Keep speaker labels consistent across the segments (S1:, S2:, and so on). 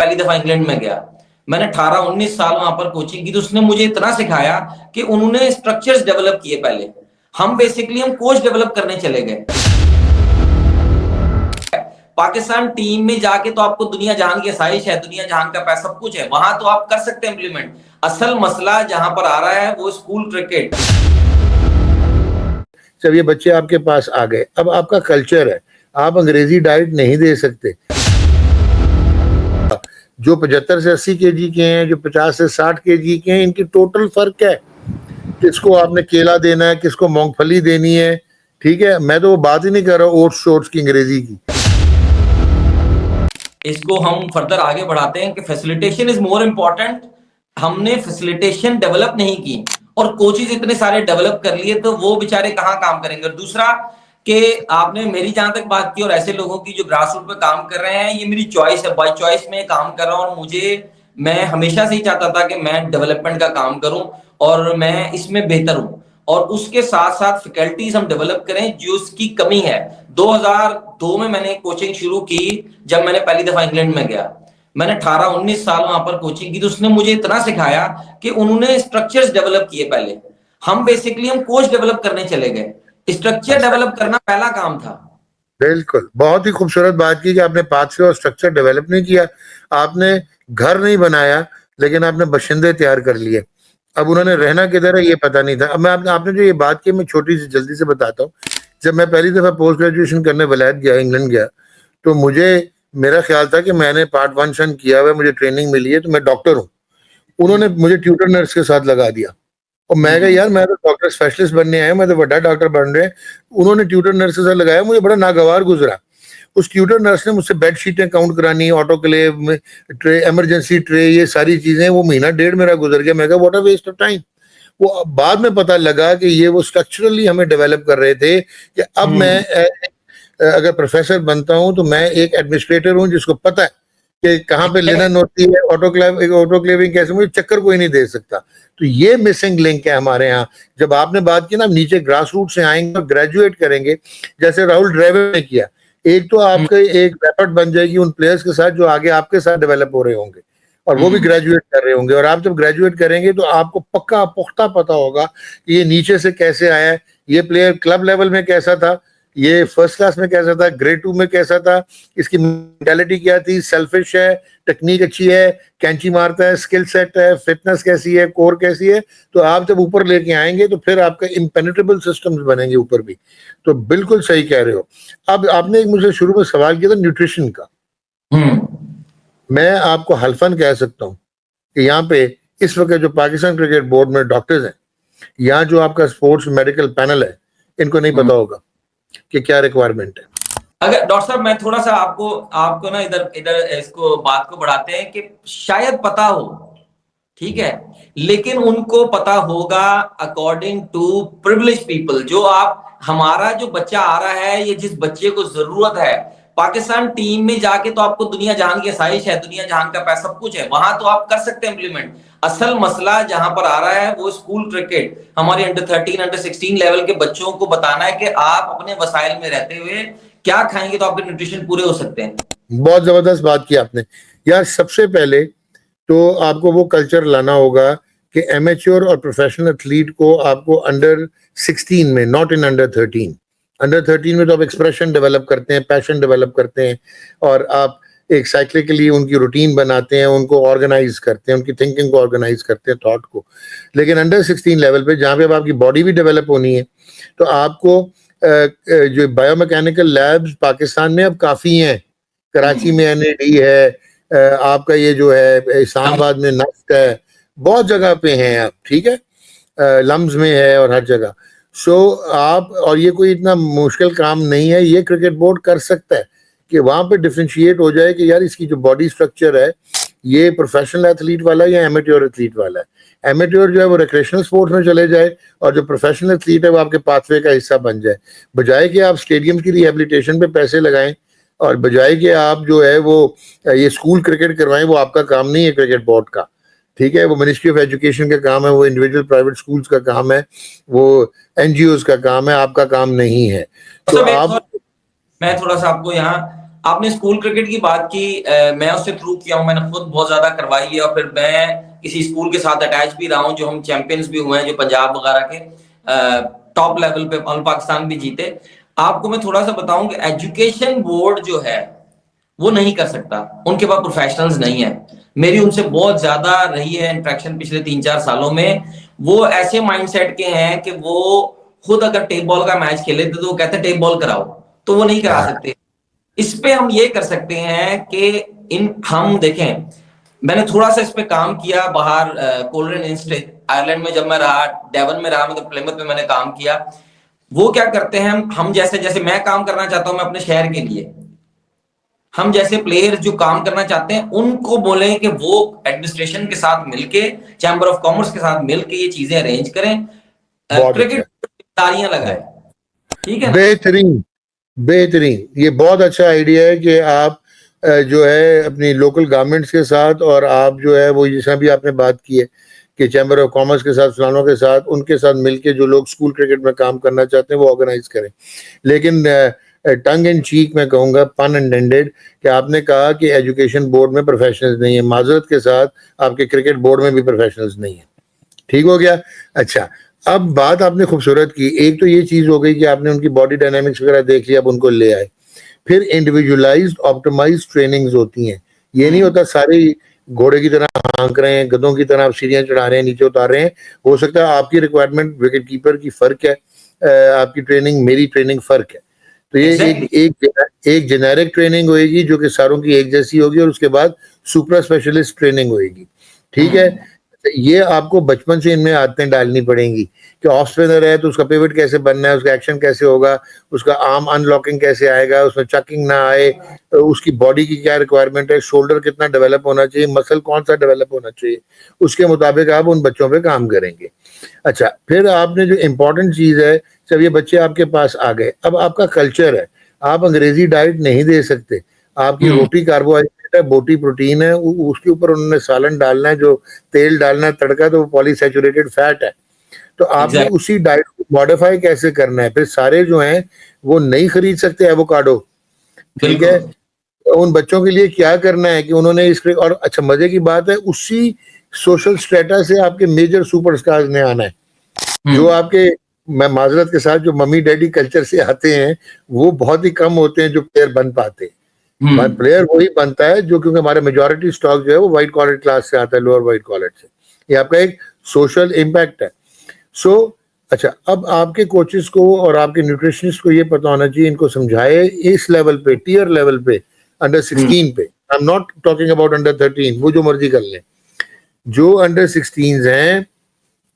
S1: पहली दफा इंग्लैंड में गया, मैंने 18-19 साल वहां पर कोचिंग की, तो उसने मुझे इतना सिखाया कि उन्होंने स्ट्रक्चर्स डेवलप किए पहले। हम बेसिकली हम कोच डेवलप करने चले गए। पाकिस्तान टीम में जाके तो आपको दुनिया जहान की आसाइश है, दुनिया जहान का पैसा सब कुछ है, वहां तो आप कर सकते हैं इम्प्लीमेंट। असल मसला जहां पर आ रहा है वो स्कूल क्रिकेट।
S2: जब ये बच्चे आपके पास आ गए, अब आपका कल्चर है, आप अंग्रेजी डाइट नहीं दे सकते। जो 75 से 80 केजी के हैं, जो 50 से 60 केजी के हैं, इनकी टोटल फर्क है। किसको आपने केला देना है, किसको मूंगफली देनी है, ठीक है। मैं तो वो बात ही नहीं कर रहा ओट्स शोट्स की अंग्रेजी की।
S1: इसको हम फर्दर आगे बढ़ाते हैं कि फैसिलिटेशन इज मोर इंपॉर्टेंट। हमने फैसिलिटेशन डेवलप नहीं की और कोचेज इतने सारे डेवलप कर लिए, तो वो बेचारे कहाँ काम करेंगे। और दूसरा कि आपने मेरी जहां तक बात की और ऐसे लोगों की जो ग्रास रूट पे काम कर रहे हैं, ये मेरी चॉइस है, बाय चॉइस में काम कर रहा हूं। और मैं हमेशा से ही चाहता था कि मैं डेवलपमेंट का काम करूं और मैं इसमें बेहतर हूं, और उसके साथ साथ फैकल्टीज हम डेवलप करें जो उसकी कमी है। 2002 में मैंने कोचिंग शुरू की, जब मैंने पहली दफा इंग्लैंड में गया, मैंने 18-19 साल वहां पर कोचिंग की, तो उसने मुझे इतना सिखाया कि उन्होंने स्ट्रक्चर्स डेवलप किए पहले। हम बेसिकली हम कोच डेवलप करने चले गए, स्ट्रक्चर डेवलप करना पहला काम था।
S2: बिल्कुल, बहुत ही खूबसूरत बात की कि आपने पाथवे और स्ट्रक्चर डेवलप नहीं किया, आपने घर नहीं बनाया, लेकिन आपने बशिंदे तैयार कर लिए। अब उन्होंने रहना किधर है ये पता नहीं था। अब मैं आपने जो ये बात की, मैं छोटी सी जल्दी से बताता हूँ। जब मैं पहली दफा पोस्ट ग्रेजुएशन करने वलायत गया, इंग्लैंड गया, तो मेरा ख्याल था कि मैंने पार्ट 1 शन किया हुआ है, मुझे ट्रेनिंग मिली है, तो मैं डॉक्टर हूँ। उन्होंने मुझे ट्यूटर नर्स के साथ लगा दिया और मैं कहा यार मैं तो डॉक्टर स्पेशलिस्ट बनने आया, मैं तो बड़ा डॉक्टर बन रहे हैं। उन्होंने ट्यूटर नर्स के साथ लगाया, मुझे बड़ा नागवार गुजरा। उस ट्यूटर नर्स ने मुझसे बेडशीटें काउंट करानी, ऑटोक्लेव में ट्रे, इमरजेंसी ट्रे, ये सारी चीजें। वो महीना डेढ़ मेरा गुजर गया। मैं कहा what a waste of time. वो बाद में पता लगा कि ये वो स्ट्रक्चरली हमें डेवलप कर रहे थे कि अब मैं अगर प्रोफेसर बनता हूं तो मैं एक एडमिनिस्ट्रेटर हूं जिसको पता है कि कहाँ पे लिनन होती है, ऑटोक्लेविंग कैसे, मुझे चक्कर कोई नहीं दे सकता। तो ये मिसिंग लिंक है हमारे यहाँ। जब आपने बात की ना, नीचे ग्रास रूट से आएंगे और ग्रेजुएट करेंगे, जैसे राहुल ड्राइवर ने किया, एक तो आपके एक रैपट बन जाएगी उन प्लेयर्स के साथ जो आगे आपके साथ डेवलप हो रहे होंगे, और वो भी ग्रेजुएट कर रहे होंगे। और आप जब ग्रेजुएट करेंगे तो आपको पक्का पुख्ता पता होगा कि ये नीचे से कैसे आया है, ये प्लेयर क्लब लेवल में कैसा था, ये फर्स्ट क्लास में कैसा था, ग्रेड 2 में कैसा था, इसकी मेंटालिटी क्या थी, सेल्फिश है, टेक्निक अच्छी है, कैंची मारता है, स्किल सेट है, फिटनेस कैसी है, कोर कैसी है। तो आप जब ऊपर लेके आएंगे तो फिर आपका इम्पेनेट्रेबल सिस्टम्स बनेंगे ऊपर भी। तो बिल्कुल सही कह रहे हो। अब आपने मुझे शुरू में सवाल किया था न्यूट्रिशन का। मैं आपको हल्फन कह सकता हूँ कि यहाँ पे इस वक्त जो पाकिस्तान क्रिकेट बोर्ड में डॉक्टर्स हैं, यहाँ जो आपका स्पोर्ट्स मेडिकल पैनल है, इनको नहीं पता होगा कि क्या रिक्वायरमेंट है।
S1: अगर डॉक्टर साहब मैं थोड़ा सा आपको ना इधर इधर इसको बात को बढ़ाते हैं कि शायद पता हो, ठीक है, लेकिन उनको पता होगा अकॉर्डिंग टू प्रिविलेज पीपल। जो आप हमारा जो बच्चा आ रहा है, ये जिस बच्चे को जरूरत है, पाकिस्तान टीम में जाके तो आपको दुनिया जहान की आसाइश है, दुनिया जहान का पैसा सब कुछ है, वहां तो आप कर सकते हैं इम्प्लीमेंट। असल मसला जहां पर आ रहा है वो स्कूल क्रिकेट। हमारे अंडर 13 अंडर 16 लेवल के बच्चों को बताना है कि आप अपने वसाइल में रहते हुए क्या खाएंगे तो आपके न्यूट्रिशन पूरे हो सकते हैं।
S2: बहुत जबरदस्त बात की आपने यार। सबसे पहले तो आपको वो कल्चर लाना होगा कि एमेच्योर और प्रोफेशनल एथलीट को आपको अंडर 16 में, नॉट इन अंडर 13। अंडर 13 में तो आप एक्सप्रेशन डेवलप करते हैं, पैशन डेवलप करते हैं, और आप एक साइक्लिकली उनकी रूटीन बनाते हैं, उनको ऑर्गेनाइज करते हैं, उनकी थिंकिंग को ऑर्गेनाइज करते हैं, थॉट को। लेकिन अंडर 16 लेवल पे, जहाँ पे अब आपकी बॉडी भी डेवलप होनी है, तो आपको जो बायोमैकेनिकल लैब्स पाकिस्तान में अब काफ़ी हैं। कराची में NAD है, आपका ये जो है इस्लामाबाद में नफ्ट है, बहुत जगह पे हैं आप, ठीक है, लम्स में है और हर जगह। सो आप, और ये कोई इतना मुश्किल काम नहीं है, ये क्रिकेट बोर्ड कर सकता है कि वहाँ पे डिफरेंशिएट हो जाए कि यार इसकी जो बॉडी स्ट्रक्चर है, ये प्रोफेशनल एथलीट वाला है या एमेट्योर एथलीट वाला है। एमेट्योर जो है वो रिक्रेशनल स्पोर्ट्स में चले जाए, और जो प्रोफेशनल एथलीट है वो आपके पाथवे का हिस्सा बन जाए। बजाय कि आप स्टेडियम की रिहेबिलिटेशन पे पैसे लगाएं, और बजाय कि आप जो है वो ये स्कूल क्रिकेट करवाएं, वो आपका काम नहीं है क्रिकेट बोर्ड का, ठीक है। वो मिनिस्ट्री ऑफ एजुकेशन का काम है, वो इंडिविजुअल प्राइवेट स्कूल्स का काम है, वो NGOs का काम है, आपका काम नहीं है। तो आप,
S1: मैं थोड़ा सा आपको यहाँ आपने स्कूल क्रिकेट की बात की, मैं उससे थ्रू किया हूं, मैंने खुद बहुत ज्यादा करवाई है, और फिर मैं किसी स्कूल के साथ अटैच भी रहा हूं, जो हम चैंपियंस भी हुए हैं, जो पंजाब वगैरह के टॉप लेवल पे ऑल पाकिस्तान भी जीते। आपको मैं थोड़ा सा बताऊं कि एजुकेशन बोर्ड जो है वो नहीं कर सकता, उनके पास प्रोफेशनल्स नहीं है। मेरी उनसे बहुत ज्यादा रही है इंटरेक्शन पिछले 3-4 सालों में। वो ऐसे माइंडसेट के हैं कि वो खुद अगर टेप बॉल का मैच खेले तो वो कहते हैं टेप बॉल कराओ, तो वो नहीं करा सकते। इस पे हम ये कर सकते हैं कि इन हम देखें, मैंने थोड़ा सा इस पे काम किया बाहर कोलरन इंस्टीट्यूट आयरलैंड में, जब मैं रहा डेवन में रहा, मतलब प्लेमथ में मैंने काम किया। वो क्या करते हैं, हम जैसे जैसे मैं काम करना चाहता हूं मैं अपने शहर के लिए, हम जैसे प्लेयर जो काम करना चाहते हैं उनको बोले कि वो एडमिनिस्ट्रेशन के साथ मिलके, चैम्बर ऑफ कॉमर्स के साथ मिलके ये चीजें अरेंज करें,
S2: बहुत
S1: क्रिकेट
S2: अच्छा।
S1: जिम्मेदारियां लगाए। ठीक है ना?
S2: बेहतरीन, बेहतरीन, ये बहुत अच्छा आइडिया है कि आप जो है अपनी लोकल गवर्नमेंट्स के साथ, और आप जो है वो जैसा भी आपने बात की है कि चैम्बर ऑफ कॉमर्स के साथ, फलानों के साथ, उनके साथ मिलके जो लोग स्कूल क्रिकेट में काम करना चाहते हैं वो ऑर्गेनाइज करें। लेकिन टंग इन चीक मैं कहूँगा, पन इंटेंडेड, कि आपने कहा कि एजुकेशन बोर्ड में प्रोफेशनल्स नहीं है। माजरत के साथ आपके क्रिकेट बोर्ड में भी प्रोफेशनल्स नहीं है। ठीक हो गया। अच्छा, अब बात आपने खूबसूरत की। एक तो ये चीज हो गई कि आपने उनकी बॉडी डायनामिक्स वगैरह देख लिया, अब उनको ले आए। फिर इंडिविजुअलाइज्ड ऑप्टिमाइज्ड ट्रेनिंग्स होती हैं। ये नहीं होता सारे घोड़े की तरह हाँक रहे हैं, गधों की तरह आप सीढ़ियां चढ़ा रहे हैं, नीचे उतार रहे हैं। हो सकता है आपकी रिक्वायरमेंट विकेट कीपर की फर्क है, आपकी ट्रेनिंग मेरी ट्रेनिंग फर्क है। तो ये
S1: एग्जैक्टली।
S2: एक जेनेरिक ट्रेनिंग होगी जो कि सारों की एक जैसी होगी, और उसके बाद सुपर स्पेशलिस्ट ट्रेनिंग होगी। ठीक है। ये आपको बचपन से इनमें आदतें डालनी पड़ेंगी कि ऑफ स्पिनर है तो उसका पिवट कैसे बनना है, उसका एक्शन कैसे होगा, उसका आर्म अनलॉकिंग कैसे आएगा, उसमें चकिंग ना आए, तो उसकी बॉडी की क्या रिक्वायरमेंट है, शोल्डर कितना डेवलप होना चाहिए, मसल कौन सा डेवलप होना चाहिए, उसके मुताबिक आप उन बच्चों पे काम करेंगे। अच्छा, फिर आपने जो इम्पोर्टेंट चीज है, जब ये बच्चे आपके पास आ गए, अब आपका कल्चर है, आप अंग्रेजी डाइट नहीं दे सकते। आपकी रोटी कार्बोहाइड्रेट है, बोटी प्रोटीन है, उसके ऊपर उन्होंने सालन डालना है, जो तेल डालना है तड़का, तो वो पॉलीसैचुरेटेड फैट है। तो आपने
S1: एग्जैक्ट
S2: उसी डाइट को मॉडिफाई कैसे करना है। फिर सारे जो हैं वो नहीं खरीद सकते एवोकाडो। ठीक है।
S1: बिल्कुल।
S2: तो उन बच्चों के लिए क्या करना है कि उन्होंने इसके, और अच्छा मजे की बात है, उसी सोशल स्टेटस से आपके मेजर सुपरस्टार्स ने आना है। जो आपके, मैं माजरत के साथ, जो मम्मी डैडी कल्चर से आते हैं वो बहुत ही कम होते हैं जो प्लेयर बन पाते हैं। प्लेयर वही बनता है जो, क्योंकि हमारे मेजॉरिटी स्टॉक जो है वो व्हाइट कॉलर क्लास से आता है, लोअर व्हाइट कॉलर से। ये आपका एक सोशल इम्पैक्ट है। सो अच्छा, अब आपके कोचेस को और आपके न्यूट्रिशनिस्ट को ये पता होना चाहिए, इनको समझाए इस लेवल पे, टियर लेवल पे, अंडर 16 पे। I am not talking about under 13, वो जो मर्जी कर लें। जो अंडर 16 हैं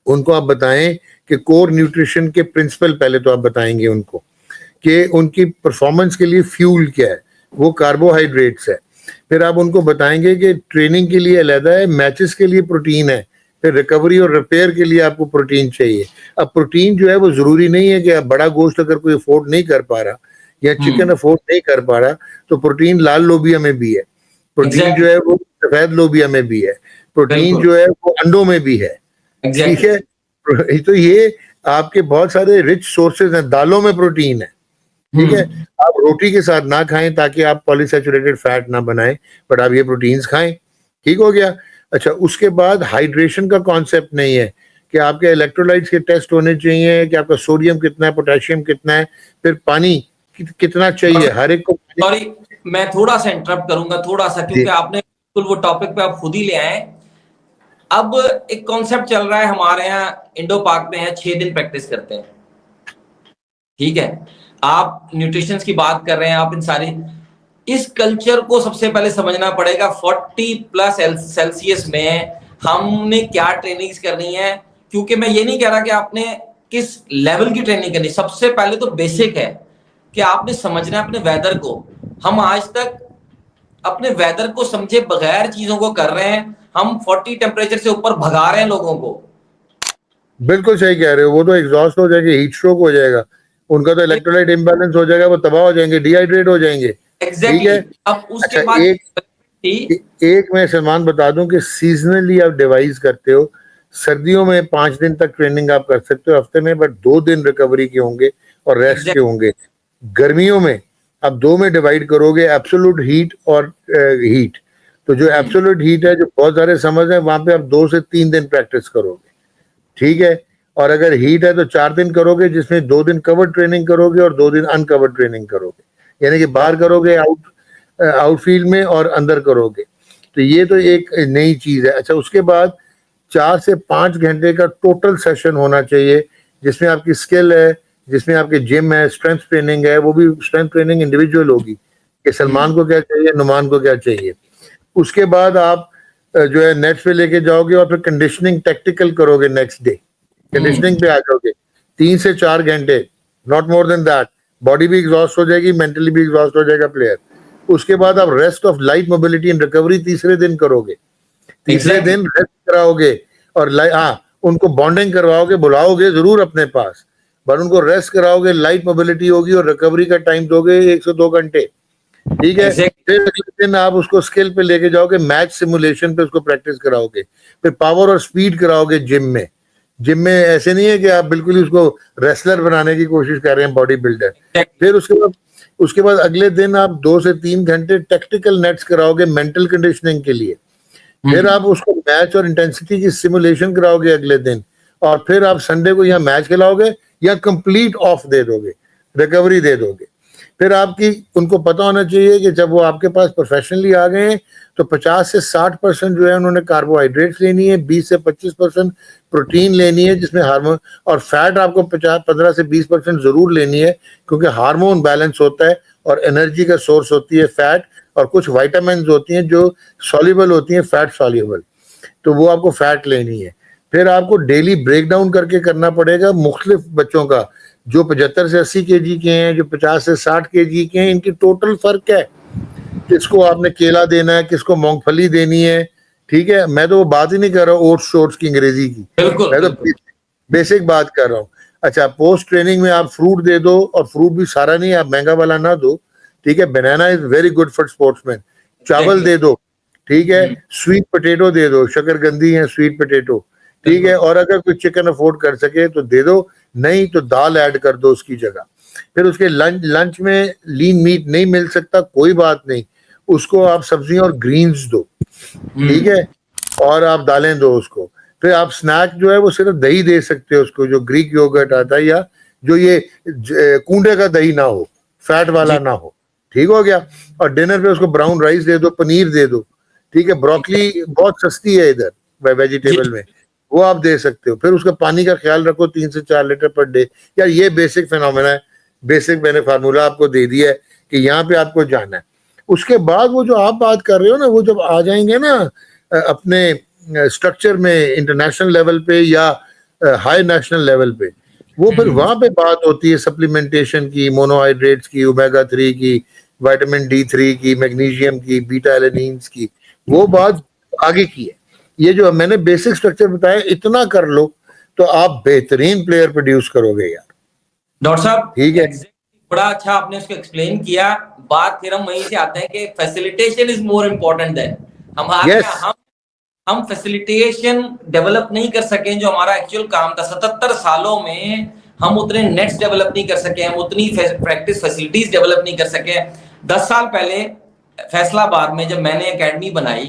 S2: उनको आप बताएं कि कोर न्यूट्रिशन के प्रिंसिपल पहले तो आप बताएंगे उनको कि उनकी परफॉर्मेंस के लिए फ्यूल क्या है, वो कार्बोहाइड्रेट्स है। फिर आप उनको बताएंगे कि ट्रेनिंग के लिए अलग है, मैचेस के लिए प्रोटीन है, फिर रिकवरी और रिपेयर के लिए आपको प्रोटीन चाहिए। अब प्रोटीन जो है वो जरूरी नहीं है कि आप बड़ा गोश्त अगर कोई अफोर्ड नहीं कर पा रहा या चिकन अफोर्ड नहीं कर पा रहा, तो प्रोटीन लाल लोबिया में भी है, प्रोटीन जो
S1: एग्जैक्टली।
S2: है वो सफेद लोबिया में भी है, प्रोटीन
S1: बिल्कुल।
S2: जो है वो अंडों में भी है। ठीक
S1: एग्जैक्टली।
S2: है। तो ये आपके बहुत सारे रिच सोर्सेज हैं, दालों में प्रोटीन है। ठीक है। आप रोटी के साथ ना खाएं ताकि आप पॉलीसैचुरेटेड फैट ना बनाएं, बट आप ये प्रोटीन्स खाएं। ठीक हो गया। अच्छा, उसके बाद हाइड्रेशन का कॉन्सेप्ट नहीं है कि आपके इलेक्ट्रोलाइट्स के टेस्ट होने चाहिए कि आपका सोडियम कितना है, पोटेशियम कितना है, फिर पानी कितना चाहिए हर एक को पानी।
S1: सॉरी, मैं थोड़ा सा इंटरप्ट करूंगा, थोड़ा सा,
S2: जी
S1: क्योंकि आपने बिल्कुल वो टॉपिक पे आप खुद ही ले आए। अब एक कॉन्सेप्ट चल रहा है हमारे यहाँ इंडो पाक में है, 6 दिन प्रैक्टिस करते हैं। ठीक है। आप न्यूट्रिशन की बात कर रहे हैं, आप इन सारी, इस कल्चर को सबसे पहले समझना पड़ेगा। 40+ सेल्सियस में हमने क्या ट्रेनिंग्स करनी है, क्योंकि मैं ये नहीं कह रहा कि आपने किस लेवल की ट्रेनिंग करनी। सबसे पहले तो बेसिक है कि आपने समझना है अपने वेदर को। हम आज तक अपने वेदर को समझे बगैर चीजों को कर रहे हैं। हम 40 टेम्परेचर से ऊपर भगा रहे हैं लोगों को।
S2: बिल्कुल सही कह रहे हो। वो तो एग्जॉस्ट हो जाएंगे, हीट स्ट्रोक हो जाएगा, उनका तो इलेक्ट्रोलाइट इम्बैलेंस हो जाएगा, वो तबाह हो जाएंगे, डिहाइड्रेट हो जाएंगे। ठीक है।
S1: एग्जैक्टली। अब
S2: अच्छा,
S1: उसके बाद
S2: एक मैं सलमान बता दूं कि सीजनली आप डिवाइस करते हो। सर्दियों में 5 दिन तक ट्रेनिंग आप कर सकते हो हफ्ते में, बट 2 दिन रिकवरी के होंगे और रेस्ट के
S1: एग्जैक्ट
S2: होंगे। गर्मियों में आप 2 में डिवाइड करोगे, एब्सोल्यूट हीट और हीट। तो जो एब्सोल्यूट हीट है, जो बहुत सारे समझ है, वहां पे आप 2 से 3 दिन प्रैक्टिस करोगे, ठीक है। और अगर हीट है तो 4 दिन करोगे, जिसमें 2 दिन कवर ट्रेनिंग करोगे और 2 दिन अनकवर ट्रेनिंग करोगे, यानी कि बाहर करोगे आउटफील्ड में और अंदर करोगे। तो ये तो एक नई चीज है। अच्छा, उसके बाद 4 से 5 घंटे का टोटल सेशन होना चाहिए, जिसमें आपकी स्किल है, जिसमें आपके जिम है, स्ट्रेंथ ट्रेनिंग है। वो भी स्ट्रेंथ ट्रेनिंग इंडिविजुअल होगी कि सलमान को क्या चाहिए, नुमान को क्या चाहिए। उसके बाद आप जो है नेट्स पे लेके जाओगे और फिर कंडीशनिंग टैक्टिकल करोगे। नेक्स्ट डे कंडीशनिंग पे आ जाओगे 3 से 4 घंटे, not more than that. Body भी एग्जॉस्ट हो जाएगी, मेंटली भी एग्जॉस्ट हो जाएगा प्लेयर। उसके बाद आप rest of light mobility and recovery तीसरे दिन करोगे। तीसरे दिन रेस्ट कराओगे और उनको बॉन्डिंग करवाओगे, बुलाओगे जरूर अपने पास, पर उनको रेस्ट कराओगे, लाइट मोबिलिटी होगी और रिकवरी का टाइम दोगे 1 से 2 घंटे, ठीक है। फिर अगले दिन आप उसको स्किल पे लेके जाओगे, मैच सिमुलेशन पे उसको प्रैक्टिस कराओगे, फिर पावर और स्पीड कराओगे जिम में। जिम में ऐसे नहीं है कि आप बिल्कुल ही उसको रेसलर बनाने की कोशिश कर रहे हैं, बॉडी बिल्डर। फिर उसके बाद अगले दिन आप 2 से 3 घंटे टैक्टिकल नेट्स कराओगे मेंटल कंडीशनिंग के लिए। फिर आप उसको मैच और इंटेंसिटी की सिमुलेशन कराओगे अगले दिन, और फिर आप संडे को या मैच खिलाओगे या कंप्लीट ऑफ दे दोगे, रिकवरी दे दोगे। फिर आपकी उनको पता होना चाहिए कि जब वो आपके पास प्रोफेशनली आ गए हैं तो 50 से 60% जो है उन्होंने कार्बोहाइड्रेट्स लेनी है, 20 से 25% प्रोटीन लेनी है, जिसमें हार्मोन और फैट आपको 15 से 20% जरूर लेनी है, क्योंकि हार्मोन बैलेंस होता है और एनर्जी का सोर्स होती है फैट, और कुछ वाइटामिन होती हैं जो सॉल्युबल होती हैं, फैट सॉल्युबल, तो वो आपको फैट लेनी है। फिर आपको डेली ब्रेक डाउन करके करना पड़ेगा मुख्तलिफ बच्चों का, जो 75 से 80 केजी के हैं, जो 50 से 60 केजी के हैं, इनकी टोटल फर्क है। किसको आपने केला देना है, किसको मूंगफली देनी है, ठीक है। मैं तो वो बात ही नहीं कर रहा हूँ ओट्स शोट्स की अंग्रेजी की, मैं तो बेसिक बात कर रहा हूँ। अच्छा, पोस्ट ट्रेनिंग में आप फ्रूट दे दो, और फ्रूट भी सारा नहीं, आप महंगा वाला ना दो, ठीक है। Banana is very good for sportsman. चावल दे दो, ठीक है। स्वीट पोटैटो दे दो, शकरकंदी है स्वीट पोटैटो, ठीक है। और अगर कोई चिकन अफोर्ड कर सके तो दे दो, नहीं तो दाल ऐड कर दो उसकी जगह। फिर उसके लंच में लीन मीट नहीं मिल सकता, कोई बात नहीं, उसको आप सब्जियां और ग्रीन्स दो, ठीक है, और आप दालें दो उसको। फिर आप स्नैक जो है वो सिर्फ दही दे सकते हो उसको, जो ग्रीक योगर्ट आता है, या जो ये कूंडे का दही ना हो, फैट वाला ना हो, ठीक हो गया। और डिनर पे उसको ब्राउन राइस दे दो, पनीर दे दो, ठीक है। ब्रोकली बहुत सस्ती है इधर वेजिटेबल में, वो आप दे सकते हो। फिर उसका पानी का ख्याल रखो, 3 से 4 लीटर पर डे। यार ये बेसिक फिनोमेना है, बेसिक मैंने फार्मूला आपको दे दिया है कि यहाँ पे आपको जाना है। उसके बाद वो जो आप बात कर रहे हो ना, वो जब आ जाएंगे ना अपने स्ट्रक्चर में इंटरनेशनल लेवल पे या हाई नेशनल लेवल पे, वो फिर वहां पे बात होती है सप्लीमेंटेशन की, मोनोहाइड्रेट्स की, ओमेगा 3 की, विटामिन D3 की, मैग्नीशियम की, बीटा एलेनिन्स की, वो बात आगे की है। ये जो मैंने बेसिक स्ट्रक्चर बताया, इतना कर लो तो आप बेहतरीन प्लेयर प्रोड्यूस करोगे यार।
S1: डॉक्टर साहब,
S2: ठीक है,
S1: बड़ा अच्छा आपने उसको एक्सप्लेन किया। बात फिर हम वहीं से आते हैं कि फैसिलिटेशन इज मोर इम्पोर्टेंट है। हम फैसिलिटेशन डेवलप नहीं कर सके, जो हमारा एक्चुअल काम था 77 सालों में, हम उतने नेट्स डेवलप नहीं कर सके, हम उतनी प्रैक्टिस फैसिलिटीज डेवलप नहीं कर सके। 10 साल पहले फैसलाबाद में जब मैंने एकेडमी बनाई,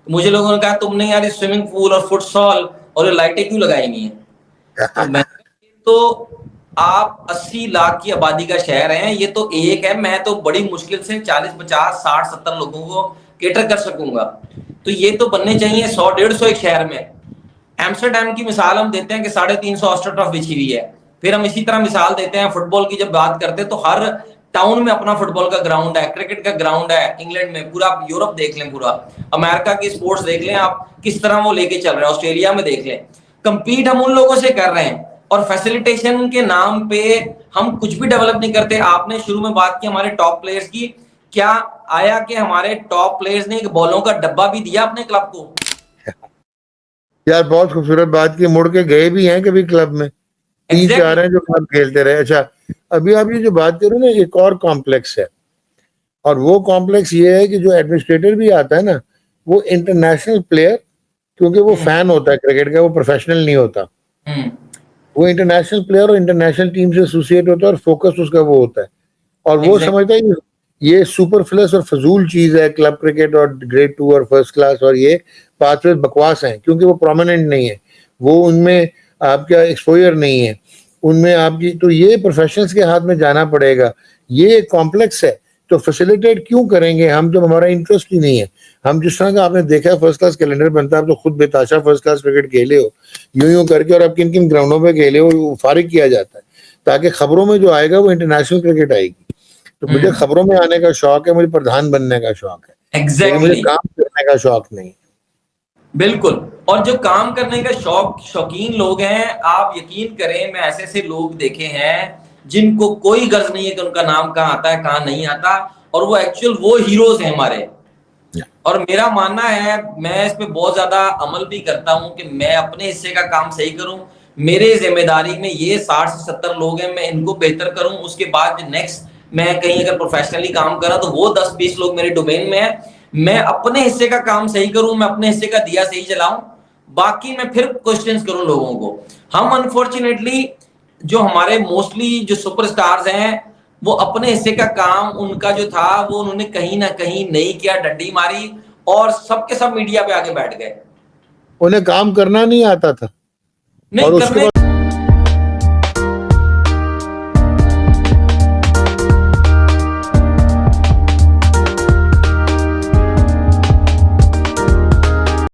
S1: तो मुझे लोगों ने कहा तुमने यार स्विमिंग पूल और फुटसॉल और ये लाइटें क्यों लगाई हुई हैं? तो आप 80 लाख की आबादी का शहर है, ये तो एक है, मैं तो बड़ी मुश्किल से 40, 50, 60, 70 लोगों को केटर कर सकूंगा। तो ये तो बनने चाहिए 100, 150 एक शहर में। एम्स्टरडैम की मिसाल हम देते हैं कि 350 ऑस्ट्रोटर्फ बिछी हुई है। फिर हम इसी तरह मिसाल देते हैं फुटबॉल की, जब बात करते हैं तो हर टाउन में अपना फुटबॉल का ग्राउंड है, क्रिकेट का ग्राउंड है। इंग्लैंड में पूरा, यूरोप देख लें, पूरा अमेरिका की स्पोर्ट्स देख लें आप, किस तरह वो लेके चल रहे हैं, ऑस्ट्रेलिया में देख लें। कंपीट हम उन लोगों से कर रहे हैं, और फैसिलिटेशन के नाम पे हम कुछ भी डेवलप नहीं करते। आपने शुरू में बात की हमारे टॉप प्लेयर्स की, क्या आया कि हमारे टॉप प्लेयर्स ने एक बॉलों का डब्बा भी दिया अपने क्लब को?
S2: यार बहुत खूबसूरत बात की, मुड़ के गए भी हैं कभी क्लब में, 3-4 हैं जो क्लब खेलते रहे। अच्छा, अभी आप ये जो बात करो ना, एक और कॉम्प्लेक्स है, और वो कॉम्प्लेक्स ये है कि जो एडमिनिस्ट्रेटर भी आता है ना, वो इंटरनेशनल प्लेयर, क्योंकि वो फैन होता है क्रिकेट का, वो प्रोफेशनल नहीं होता, वो इंटरनेशनल प्लेयर और इंटरनेशनल टीम से एसोसिएट होता है, और फोकस उसका वो होता है, और वो समझता है ये सुपरफ्लस और फजूल चीज है क्लब क्रिकेट और ग्रेड 2 और फर्स्ट क्लास, और ये पाथवे बकवास हैं क्योंकि वो प्रोमिनेंट नहीं है, वो उनमें आपका एक्सपोजर नहीं है उनमें आपकी, तो ये प्रोफेशनल्स के हाथ में जाना पड़ेगा। ये कॉम्प्लेक्स है, तो फैसिलिटेट क्यों करेंगे हम जब हमारा इंटरेस्ट ही नहीं है। हम जिस तरह का आपने देखा फर्स्ट क्लास कैलेंडर बनता है, आप तो खुद बेताशा फर्स्ट क्लास क्रिकेट खेले हो यूं करके, और आप किन किन ग्राउंडों पे खेले हो वो फारिग किया जाता है ताकि खबरों में जो आएगा वो इंटरनेशनल क्रिकेट आएगी। तो मुझे खबरों में आने का शौक है, मुझे प्रधान बनने का शौक है, लेकिन मुझे काम करने का शौक नहीं।
S1: बिल्कुल। और जो काम करने का शौकीन लोग हैं, आप यकीन करें मैं ऐसे ऐसे लोग देखे हैं जिनको कोई गर्ज नहीं है कि उनका नाम कहाँ आता है कहाँ नहीं आता, और वो एक्चुअल वो हीरोज हैं हमारे। और मेरा मानना है, मैं इस पे बहुत ज्यादा अमल भी करता हूं कि मैं अपने हिस्से का काम सही करूं। मेरे जिम्मेदारी में ये 60 से 70 लोग हैं, मैं इनको बेहतर करूं। उसके बाद नेक्स्ट मैं कहीं अगर प्रोफेशनली काम कर रहा तो वो 10-20 लोग मेरे डोमेन में है। मैं अपने हिस्से का काम सही करूं, मैं अपने हिस्से का दिया सही जलाऊं, बाकी मैं फिर क्वेश्चंस करूं लोगों को। हम अनफॉर्चुनेटली जो हमारे मोस्टली जो सुपरस्टार्स हैं, वो अपने हिस्से का काम उनका जो था वो उन्होंने कहीं ना कहीं नहीं किया, डंडी मारी और सबके सब मीडिया पे आके बैठ गए।
S2: उन्हें काम करना नहीं आता था,
S1: नहीं
S2: और उसके
S1: करने